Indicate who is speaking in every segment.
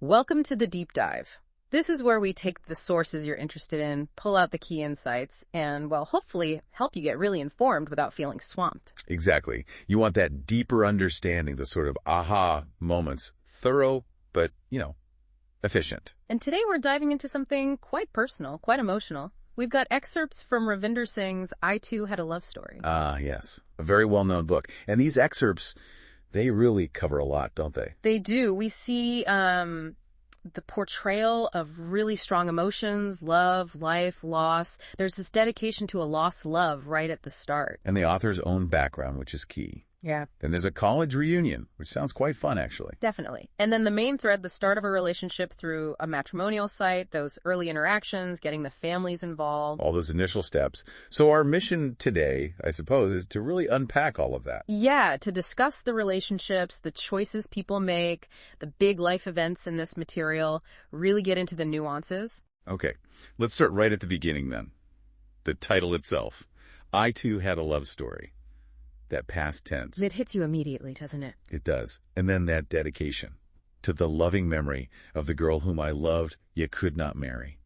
Speaker 1: Welcome to the deep dive. This is where we take the sources you're interested in, pull out the key insights, and, well, hopefully help you get really informed without feeling swamped.
Speaker 2: Exactly. You want that deeper understanding, the sort of aha moments. Thorough, but, efficient.
Speaker 1: And today we're diving into something quite personal, quite emotional. We've got excerpts from Ravinder Singh's I Too Had a Love Story.
Speaker 2: Ah, yes. A very well-known book. And these excerpts, they really cover a lot, don't they?
Speaker 1: They do. We see the portrayal of really strong emotions, love, life, loss. There's this dedication to a lost love right at the start.
Speaker 2: And the author's own background, which is key.
Speaker 1: Yeah.
Speaker 2: Then there's a college reunion, which sounds quite fun, actually.
Speaker 1: Definitely. And then the main thread, the start of a relationship through a matrimonial site, those early interactions, getting the families involved.
Speaker 2: All those initial steps. So our mission today, I suppose, is to really unpack all of that.
Speaker 1: Yeah, to discuss the relationships, the choices people make, the big life events in this material, really get into the nuances.
Speaker 2: Okay, let's start right at the beginning then. The title itself. I Too Had a Love Story. That past tense.
Speaker 1: It hits you immediately, doesn't it?
Speaker 2: It does. And then that dedication to the loving memory of the girl whom I loved yet could not marry.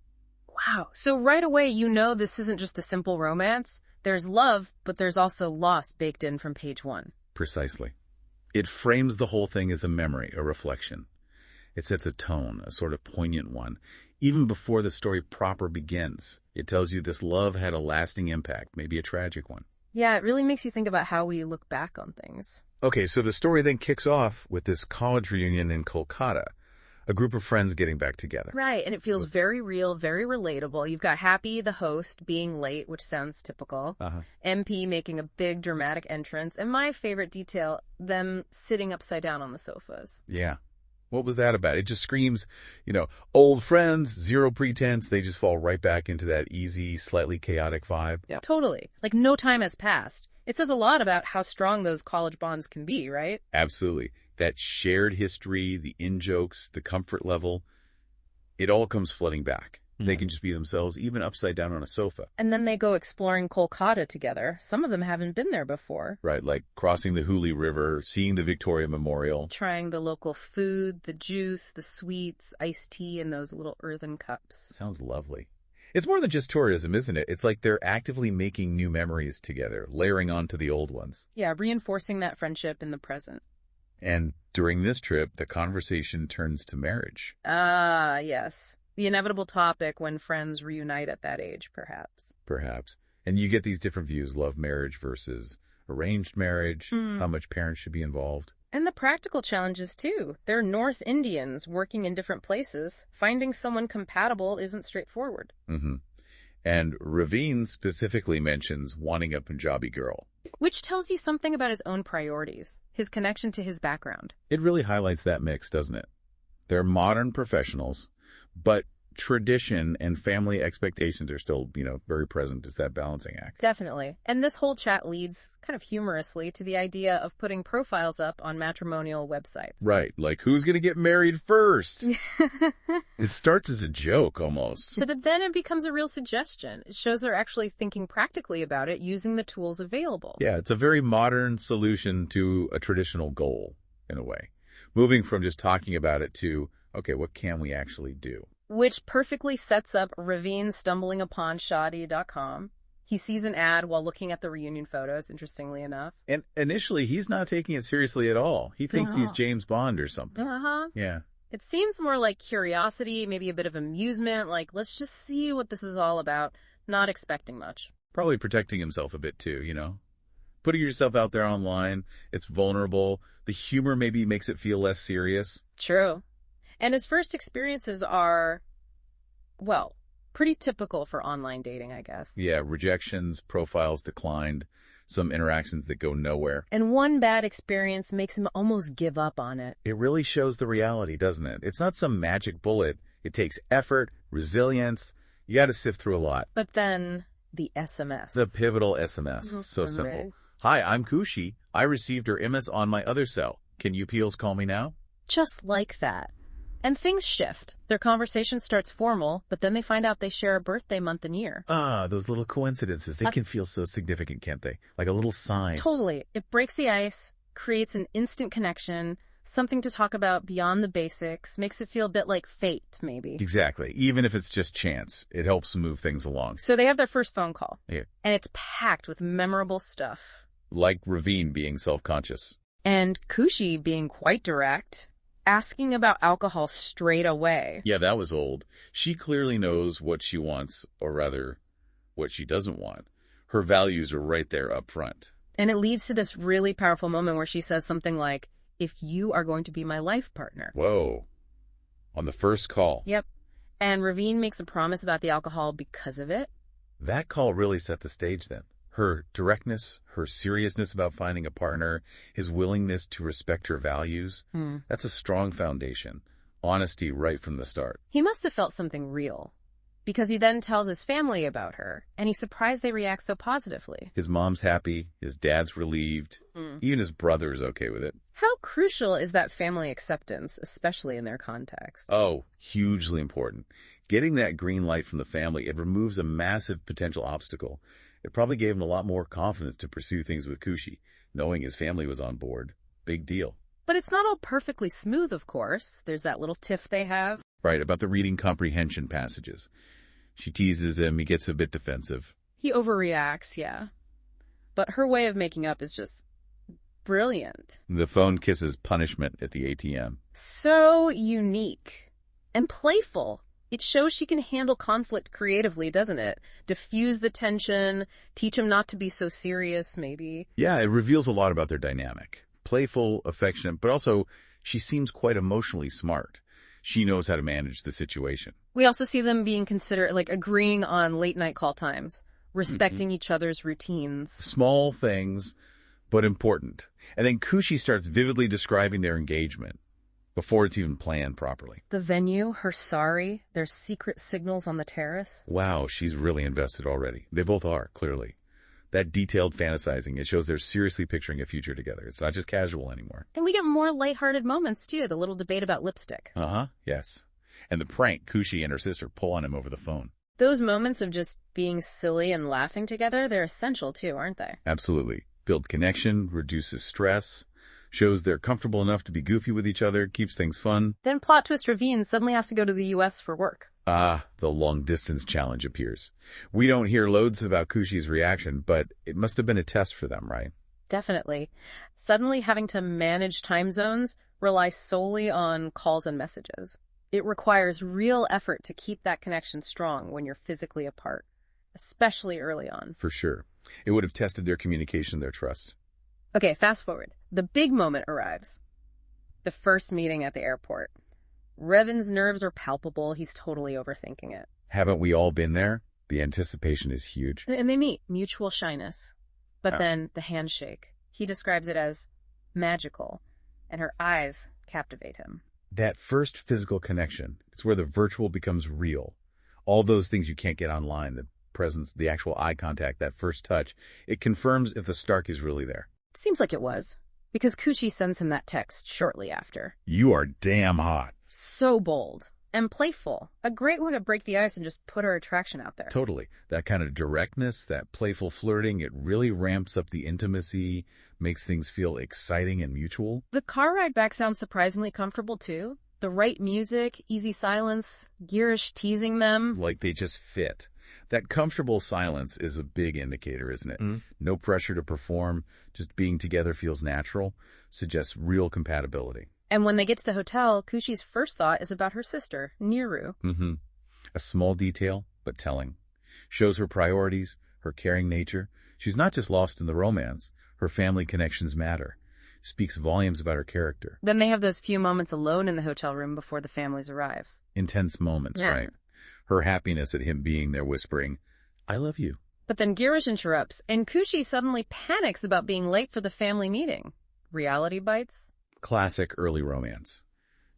Speaker 1: Wow. So right away, you know this isn't just a simple romance. There's love, but there's also loss baked in from page one.
Speaker 2: Precisely. It frames the whole thing as a memory, a reflection. It sets a tone, a sort of poignant one. Even before the story proper begins, it tells you this love had a lasting impact, maybe a tragic one.
Speaker 1: Yeah, it really makes you think about how we look back on things.
Speaker 2: Okay, so the story then kicks off with this college reunion in Kolkata, a group of friends getting back together.
Speaker 1: Right, and it feels very real, very relatable. You've got Happy, the host, being late, which sounds typical. MP making a big dramatic entrance. And my favorite detail, them sitting upside down on the sofas.
Speaker 2: Yeah. What was that about? It just screams, old friends, zero pretense. They just fall right back into that easy, slightly chaotic vibe.
Speaker 1: Yeah, totally. Like no time has passed. It says a lot about how strong those college bonds can be, right?
Speaker 2: Absolutely. That shared history, the in-jokes, the comfort level, it all comes flooding back. They can just be themselves, even upside down on a sofa.
Speaker 1: And then they go exploring Kolkata together. Some of them haven't been there before.
Speaker 2: Right, like crossing the Hooghly River, seeing the Victoria Memorial.
Speaker 1: Trying the local food, the juice, the sweets, iced tea in those little earthen cups.
Speaker 2: Sounds lovely. It's more than just tourism, isn't it? It's like they're actively making new memories together, layering onto the old ones.
Speaker 1: Yeah, reinforcing that friendship in the present.
Speaker 2: And during this trip, the conversation turns to marriage.
Speaker 1: Ah, yes. The inevitable topic when friends reunite at that age, perhaps.
Speaker 2: Perhaps. And you get these different views, love marriage versus arranged marriage, how much parents should be involved.
Speaker 1: And the practical challenges, too. They're North Indians working in different places. Finding someone compatible isn't straightforward.
Speaker 2: And Raveen specifically mentions wanting a Punjabi girl.
Speaker 1: Which tells you something about his own priorities, his connection to his background.
Speaker 2: It really highlights that mix, doesn't it? They're modern professionals, but tradition and family expectations are still, very present. It's that balancing act.
Speaker 1: Definitely. And this whole chat leads, kind of humorously, to the idea of putting profiles up on matrimonial websites.
Speaker 2: Right. Like, who's going to get married first? It starts as a joke, almost.
Speaker 1: But then it becomes a real suggestion. It shows they're actually thinking practically about it using the tools available.
Speaker 2: Yeah, it's a very modern solution to a traditional goal, in a way. Moving from just talking about it to, okay, what can we actually do?
Speaker 1: Which perfectly sets up Raveen stumbling upon Shaadi.com. He sees an ad while looking at the reunion photos, interestingly enough.
Speaker 2: And initially, he's not taking it seriously at all. He thinks he's James Bond or something. Yeah.
Speaker 1: It seems more like curiosity, maybe a bit of amusement, like let's just see what this is all about, not expecting much.
Speaker 2: Probably protecting himself a bit too, Putting yourself out there online, it's vulnerable. The humor maybe makes it feel less serious.
Speaker 1: True. And his first experiences are, well, pretty typical for online dating, I guess.
Speaker 2: Yeah, rejections, profiles declined, some interactions that go nowhere.
Speaker 1: And one bad experience makes him almost give up on it.
Speaker 2: It really shows the reality, doesn't it? It's not some magic bullet. It takes effort, resilience. You got to sift through a lot.
Speaker 1: But then the SMS.
Speaker 2: The pivotal SMS. So simple. Hi, I'm Kushi. I received your MS on my other cell. Can you peels call me now?
Speaker 1: Just like that. And things shift. Their conversation starts formal, but then they find out they share a birthday month and year.
Speaker 2: Ah, those little coincidences. They can feel so significant, can't they? Like a little sign.
Speaker 1: Totally. It breaks the ice, creates an instant connection, Something to talk about beyond the basics. Makes it feel a bit like fate, maybe.
Speaker 2: Exactly. Even if it's just chance, it helps move things along.
Speaker 1: So they have their first phone call.
Speaker 2: Yeah.
Speaker 1: And it's packed with memorable stuff.
Speaker 2: Like Ravinder being self-conscious.
Speaker 1: And Kushi being quite direct, asking about alcohol straight away.
Speaker 2: Yeah, that was old. She clearly knows what she wants, or rather, what she doesn't want. Her values are right there up front.
Speaker 1: And it leads to this really powerful moment where she says something like, if you are going to be my life partner.
Speaker 2: Whoa. On the first call.
Speaker 1: Yep. And Ravinder makes a promise about the alcohol because of it.
Speaker 2: That call really set the stage then. Her directness, her seriousness about finding a partner, his willingness to respect her values, that's a strong foundation. Honesty right from the start.
Speaker 1: He must have felt something real, because he then tells his family about her, and he's surprised they react so positively.
Speaker 2: His mom's happy, his dad's relieved, even his brother's okay with it.
Speaker 1: How crucial is that family acceptance, especially in their context?
Speaker 2: Oh, hugely important. Getting that green light from the family, it removes a massive potential obstacle. It probably gave him a lot more confidence to pursue things with Kushi, knowing his family was on board. Big deal.
Speaker 1: But it's not all perfectly smooth, of course. There's that little tiff they have.
Speaker 2: Right, about the reading comprehension passages. She teases him, he gets a bit defensive.
Speaker 1: He overreacts, yeah. But her way of making up is just brilliant.
Speaker 2: The phone kiss is punishment at the ATM.
Speaker 1: So unique and playful. It shows she can handle conflict creatively, doesn't it? Diffuse the tension, teach him not to be so serious, maybe.
Speaker 2: Yeah, it reveals a lot about their dynamic. Playful, affectionate, but also she seems quite emotionally smart. She knows how to manage the situation.
Speaker 1: We also see them being considerate, like agreeing on late night call times, respecting each other's routines.
Speaker 2: Small things, but important. And then Kushi starts vividly describing their engagement before it's even planned properly.
Speaker 1: The venue, her sari, their secret signals on the terrace.
Speaker 2: Wow, she's really invested already. They both are, clearly. That detailed fantasizing, it shows they're seriously picturing a future together. It's not just casual anymore.
Speaker 1: And we get more lighthearted moments, too. The little debate about lipstick.
Speaker 2: Yes. And the prank Kushi and her sister pull on him over the phone.
Speaker 1: Those moments of just being silly and laughing together, they're essential, too, aren't they?
Speaker 2: Absolutely. Build connection, reduces stress, shows they're comfortable enough to be goofy with each other, keeps things fun.
Speaker 1: Then plot twist Ravinder suddenly has to go to the U.S. for work.
Speaker 2: The long-distance challenge appears. We don't hear loads about Kushi's reaction, but it must have been a test for them, right?
Speaker 1: Definitely. Suddenly having to manage time zones, rely solely on calls and messages. It requires real effort to keep that connection strong when you're physically apart, especially early on.
Speaker 2: For sure. It would have tested their communication, their trust.
Speaker 1: Okay, fast forward. The big moment arrives. The first meeting at the airport. Revan's nerves are palpable. He's totally overthinking it.
Speaker 2: Haven't we all been there? The anticipation is huge.
Speaker 1: And they meet. Mutual shyness. But then the handshake. He describes it as magical, and her eyes captivate him.
Speaker 2: That first physical connection, it's where the virtual becomes real. All those things you can't get online, the presence, the actual eye contact, that first touch, it confirms if the Stark is really there.
Speaker 1: It seems like it was, because Kushi sends him that text shortly after.
Speaker 2: You are damn hot.
Speaker 1: So bold and playful. A great way to break the ice and just put her attraction out there.
Speaker 2: Totally. That kind of directness, that playful flirting, it really ramps up the intimacy, makes things feel exciting and mutual.
Speaker 1: The car ride back sounds surprisingly comfortable, too. The right music, easy silence, Girish teasing them.
Speaker 2: Like they just fit. That comfortable silence is a big indicator, isn't it? No pressure to perform, just being together feels natural, suggests real compatibility.
Speaker 1: And when they get to the hotel, Kushi's first thought is about her sister, Niru.
Speaker 2: A small detail, but telling. Shows her priorities, her caring nature. She's not just lost in the romance. Her family connections matter. Speaks volumes about her character.
Speaker 1: Then they have those few moments alone in the hotel room before the families arrive.
Speaker 2: Intense moments, right? Her happiness at him being there whispering, I love you.
Speaker 1: But then Girish interrupts, and Kushi suddenly panics about being late for the family meeting. Reality bites?
Speaker 2: Classic early romance.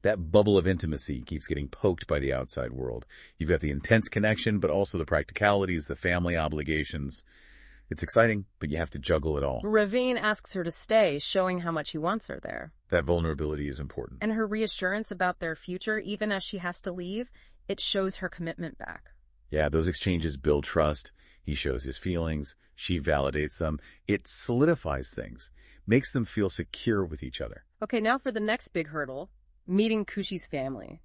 Speaker 2: That bubble of intimacy keeps getting poked by the outside world. You've got the intense connection, but also the practicalities, the family obligations. It's exciting, but you have to juggle it all.
Speaker 1: Ravinder asks her to stay, showing how much he wants her there.
Speaker 2: That vulnerability is important.
Speaker 1: And her reassurance about their future, even as she has to leave, it shows her commitment back.
Speaker 2: Yeah, those exchanges build trust. He shows his feelings. She validates them. It solidifies things, makes them feel secure with each other.
Speaker 1: Okay, now for the next big hurdle, meeting Kushi's family.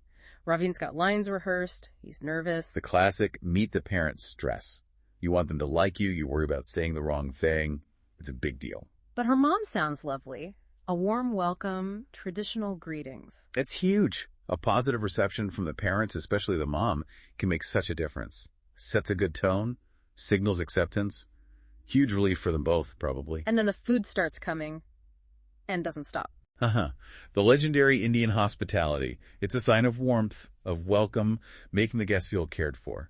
Speaker 1: Ravin's got lines rehearsed. He's nervous.
Speaker 2: The classic meet the parents stress. You want them to like you. You worry about saying the wrong thing. It's a big deal.
Speaker 1: But her mom sounds lovely. A warm welcome, traditional greetings.
Speaker 2: It's huge. A positive reception from the parents, especially the mom, can make such a difference. Sets a good tone, signals acceptance. Huge relief for them both, probably.
Speaker 1: And then the food starts coming and doesn't stop.
Speaker 2: The legendary Indian hospitality. It's a sign of warmth, of welcome, making the guests feel cared for.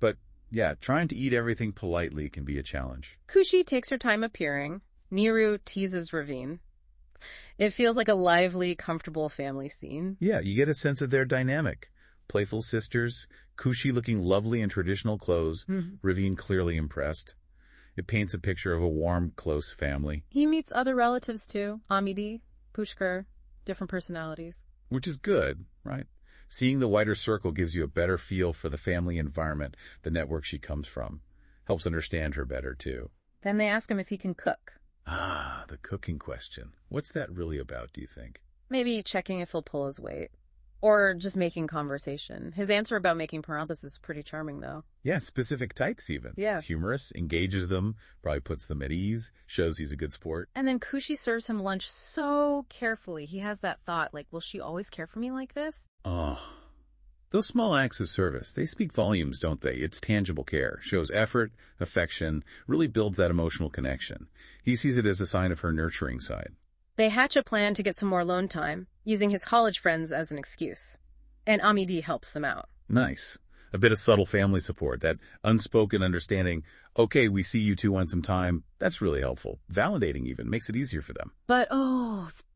Speaker 2: But, yeah, trying to eat everything politely can be a challenge.
Speaker 1: Kushi takes her time appearing. Neeru teases Ravin. It feels like a lively, comfortable family scene.
Speaker 2: Yeah, you get a sense of their dynamic. Playful sisters, Kushi looking lovely in traditional clothes, Ravin clearly impressed. It paints a picture of a warm, close family.
Speaker 1: He meets other relatives too. Amidi, Pushkar, different personalities.
Speaker 2: Which is good, right? Seeing the wider circle gives you a better feel for the family environment, the network she comes from. Helps understand her better, too.
Speaker 1: Then they ask him if he can cook.
Speaker 2: Ah, the cooking question. What's that really about, do you think?
Speaker 1: Maybe checking if he'll pull his weight. Or just making conversation. His answer about making parathas is pretty charming, though.
Speaker 2: Yeah, specific types even.
Speaker 1: Yeah.
Speaker 2: It's humorous, engages them, probably puts them at ease, shows he's a good sport.
Speaker 1: And then Kushi serves him lunch so carefully. He has that thought, like, will she always care for me like this?
Speaker 2: Oh, those small acts of service, they speak volumes, don't they? It's tangible care, shows effort, affection, really builds that emotional connection. He sees it as a sign of her nurturing side.
Speaker 1: They hatch a plan to get some more alone time, using his college friends as an excuse. And Amidi helps them out.
Speaker 2: Nice. A bit of subtle family support, that unspoken understanding, okay, we see you two want some time. That's really helpful. Validating even, makes it easier for them.
Speaker 1: But,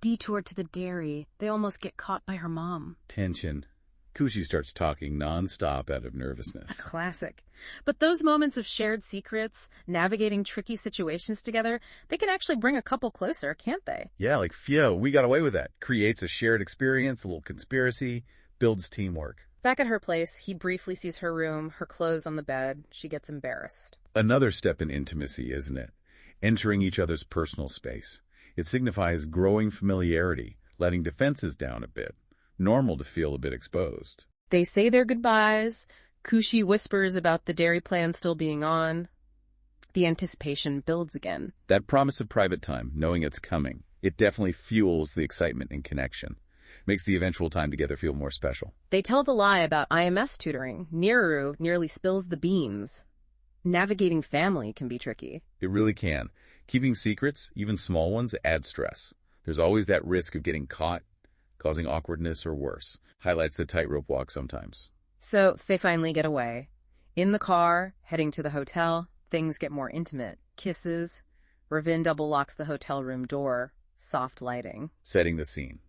Speaker 1: detour to the dairy. They almost get caught by her mom.
Speaker 2: Tension. Kushi starts talking nonstop out of nervousness.
Speaker 1: A classic. But those moments of shared secrets, navigating tricky situations together, they can actually bring a couple closer, can't they?
Speaker 2: Yeah, like, phew, we got away with that. Creates a shared experience, a little conspiracy, builds teamwork.
Speaker 1: Back at her place, he briefly sees her room, her clothes on the bed. She gets embarrassed.
Speaker 2: Another step in intimacy, isn't it? Entering each other's personal space. It signifies growing familiarity, letting defenses down a bit. Normal to feel a bit exposed.
Speaker 1: They say their goodbyes. Kushi whispers about the dairy plan still being on. The anticipation builds again.
Speaker 2: That promise of private time, knowing it's coming, it definitely fuels the excitement and connection. Makes the eventual time together feel more special.
Speaker 1: They tell the lie about IMS tutoring. Neeru nearly spills the beans. Navigating family can be tricky.
Speaker 2: It really can. Keeping secrets, even small ones, adds stress. There's always that risk of getting caught, causing awkwardness or worse. Highlights the tightrope walk sometimes.
Speaker 1: So they finally get away. In the car, heading to the hotel, things get more intimate. Kisses. Ravin double locks the hotel room door. Soft lighting.
Speaker 2: Setting the scene.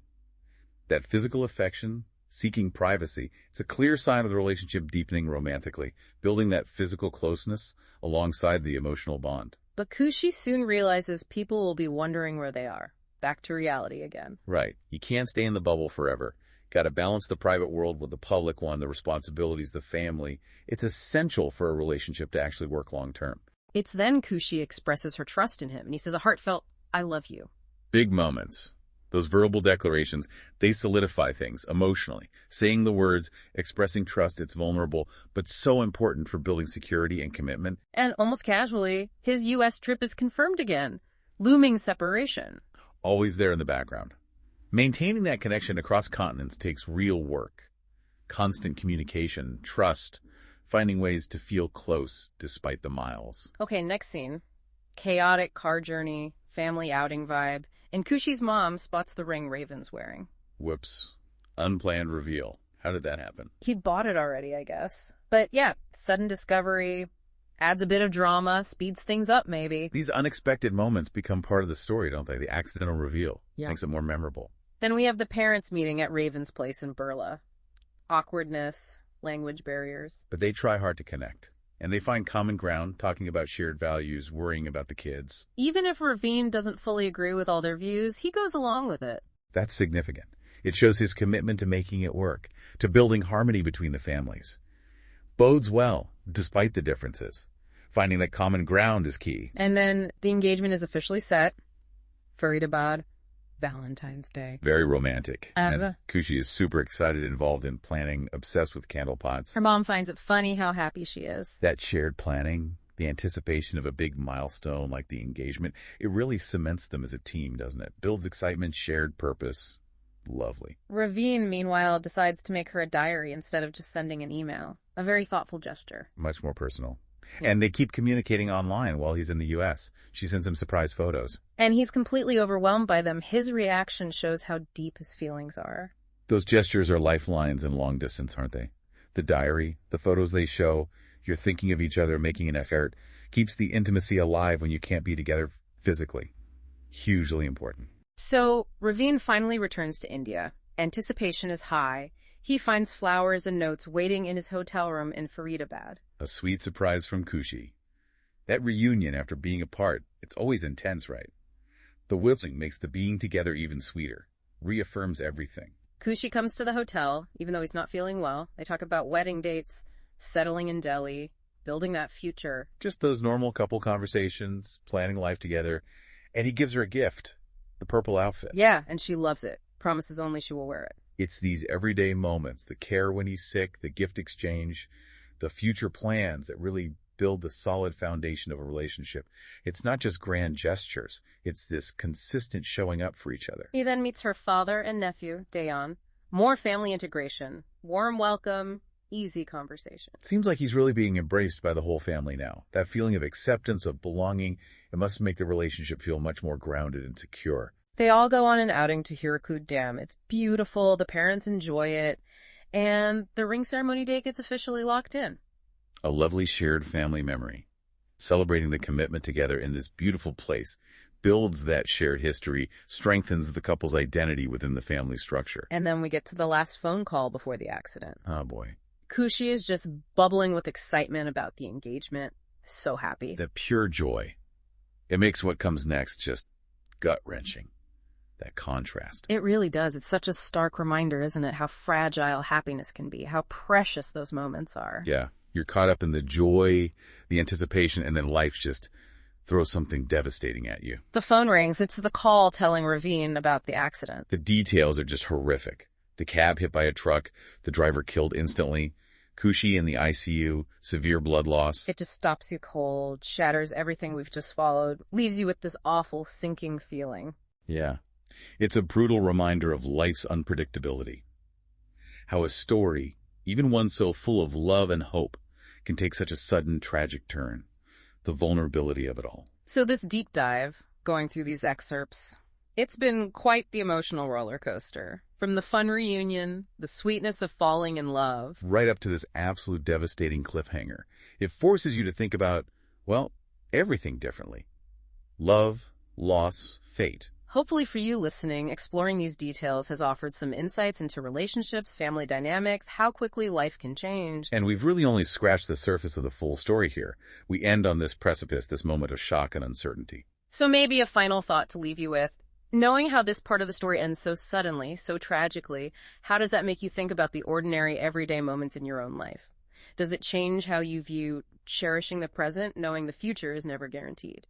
Speaker 2: That physical affection, seeking privacy, it's a clear sign of the relationship deepening romantically, building that physical closeness alongside the emotional bond.
Speaker 1: But Kushi soon realizes people will be wondering where they are. Back to reality again.
Speaker 2: Right. You can't stay in the bubble forever. Got to balance the private world with the public one, the responsibilities, the family. It's essential for a relationship to actually work long term.
Speaker 1: It's then Kushi expresses her trust in him, and he says a heartfelt, I love you.
Speaker 2: Big moments. Those verbal declarations, they solidify things emotionally. Saying the words, expressing trust, it's vulnerable, but so important for building security and commitment.
Speaker 1: And almost casually, his U.S. trip is confirmed again. Looming separation.
Speaker 2: Always there in the background. Maintaining that connection across continents takes real work. Constant communication, trust, finding ways to feel close despite the miles.
Speaker 1: Okay, next scene. Chaotic car journey, family outing vibe, and Kushi's mom spots the ring Raven's wearing.
Speaker 2: Whoops. Unplanned reveal. How did that happen?
Speaker 1: He'd bought it already, I guess. But yeah, sudden discovery, adds a bit of drama, speeds things up maybe.
Speaker 2: These unexpected moments become part of the story, don't they? The accidental reveal makes it more memorable.
Speaker 1: Then we have the parents meeting at Raven's place in Burla. Awkwardness, language barriers.
Speaker 2: But they try hard to connect. And they find common ground, talking about shared values, worrying about the kids.
Speaker 1: Even if Ravin doesn't fully agree with all their views, he goes along with it.
Speaker 2: That's significant. It shows his commitment to making it work, to building harmony between the families. Bodes well, despite the differences. Finding that common ground is key.
Speaker 1: And then the engagement is officially set. Faridabad, Valentine's Day.
Speaker 2: Very romantic. And Kushi is super excited, involved in planning, obsessed with candle pots.
Speaker 1: Her mom finds it funny how happy she is.
Speaker 2: That shared planning, the anticipation of a big milestone like the engagement, it really cements them as a team, doesn't it? Builds excitement, shared purpose. Lovely.
Speaker 1: Ravine, meanwhile, decides to make her a diary instead of just sending an email. A very thoughtful gesture.
Speaker 2: Much more personal. And they keep communicating online while he's in the U.S. She sends him surprise photos.
Speaker 1: And he's completely overwhelmed by them. His reaction shows how deep his feelings are.
Speaker 2: Those gestures are lifelines in long distance, aren't they? The diary, the photos they show, you're thinking of each other, making an effort, keeps the intimacy alive when you can't be together physically. Hugely important.
Speaker 1: So, Ravine finally returns to India. Anticipation is high. He finds flowers and notes waiting in his hotel room in Faridabad.
Speaker 2: A sweet surprise from Kushi. That reunion after being apart, it's always intense, right? The whistling makes the being together even sweeter, reaffirms everything.
Speaker 1: Kushi comes to the hotel, even though he's not feeling well. They talk about wedding dates, settling in Delhi, building that future.
Speaker 2: Just those normal couple conversations, planning life together, and he gives her a gift, the purple outfit.
Speaker 1: Yeah, and she loves it. Promises only she will wear it.
Speaker 2: It's these everyday moments, the care when he's sick, the gift exchange, the future plans that really build the solid foundation of a relationship. It's not just grand gestures. It's this consistent showing up for each other.
Speaker 1: He then meets her father and nephew, Dayan. More family integration, warm welcome, easy conversation.
Speaker 2: It seems like he's really being embraced by the whole family now. That feeling of acceptance, of belonging, it must make the relationship feel much more grounded and secure.
Speaker 1: They all go on an outing to Hirakud Dam. It's beautiful, the parents enjoy it, and the ring ceremony date gets officially locked in.
Speaker 2: A lovely shared family memory. Celebrating the commitment together in this beautiful place builds that shared history, strengthens the couple's identity within the family structure.
Speaker 1: And then we get to the last phone call before the accident.
Speaker 2: Oh, boy.
Speaker 1: Kushi is just bubbling with excitement about the engagement. So happy.
Speaker 2: The pure joy. It makes what comes next just gut-wrenching. That contrast.
Speaker 1: It really does. It's such a stark reminder, isn't it? How fragile happiness can be, how precious those moments are.
Speaker 2: Yeah. You're caught up in the joy, the anticipation, and then life just throws something devastating at you.
Speaker 1: The phone rings. It's the call telling Ravine about the accident.
Speaker 2: The details are just horrific. The cab hit by a truck, the driver killed instantly, Kushi in the ICU, severe blood loss.
Speaker 1: It just stops you cold, shatters everything we've just followed, leaves you with this awful sinking feeling.
Speaker 2: Yeah. It's a brutal reminder of life's unpredictability. How a story, even one so full of love and hope, can take such a sudden, tragic turn. The vulnerability of it all.
Speaker 1: So this deep dive, going through these excerpts, it's been quite the emotional roller coaster. From the fun reunion, the sweetness of falling in love,
Speaker 2: right up to this absolute devastating cliffhanger. It forces you to think about, well, everything differently. Love, loss, fate.
Speaker 1: Hopefully for you listening, exploring these details has offered some insights into relationships, family dynamics, how quickly life can change.
Speaker 2: And we've really only scratched the surface of the full story here. We end on this precipice, this moment of shock and uncertainty.
Speaker 1: So maybe a final thought to leave you with. Knowing how this part of the story ends so suddenly, so tragically, how does that make you think about the ordinary, everyday moments in your own life? Does it change how you view cherishing the present, knowing the future is never guaranteed?